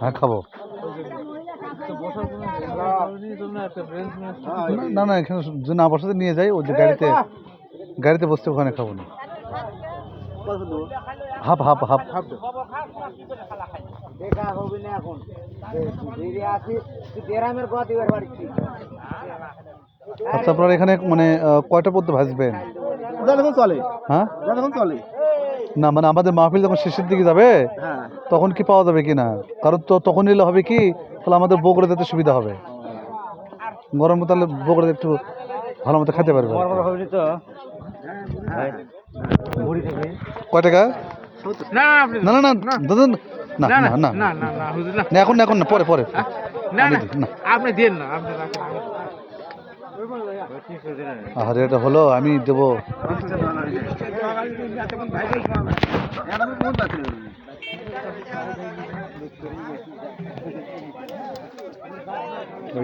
হ্যাঁ খাবো। না না, এখানে না বসাতে নিয়ে যাই, ওই যে গাড়িতে বসতে ওখানে খাবো না। Half half half. আচ্ছা, আপনার এখানে মানে কয়টা পর্যন্ত ভাসবেন? চলে, হ্যাঁ চলে না, মানে আমাদের মাহফিল যখন শেষের দিকে যাবে তখন কি পাওয়া যাবে কি না? কারণ তো তখন নিলে হবে কি, তাহলে আমাদের বগুড়া যেতে সুবিধা হবে। গরমে তাহলে বগুড়া একটু ভালো মতো খেতে পারবে। কয় টাকা? না না না দাদা, না না না না, এখন না, এখন না, পরে পরে। আপনি দেন না, আরে এটা হলো, আমি দেবো।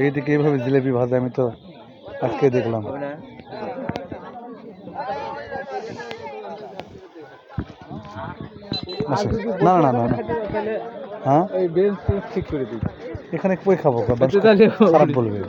এইদিকে এইভাবে জিলেপি ভাজা আমি তো আজকে দেখলাম। না না না না, হ্যাঁ ঠিক করে দিই। এখানে কই খাবো, খারাপ বলবে।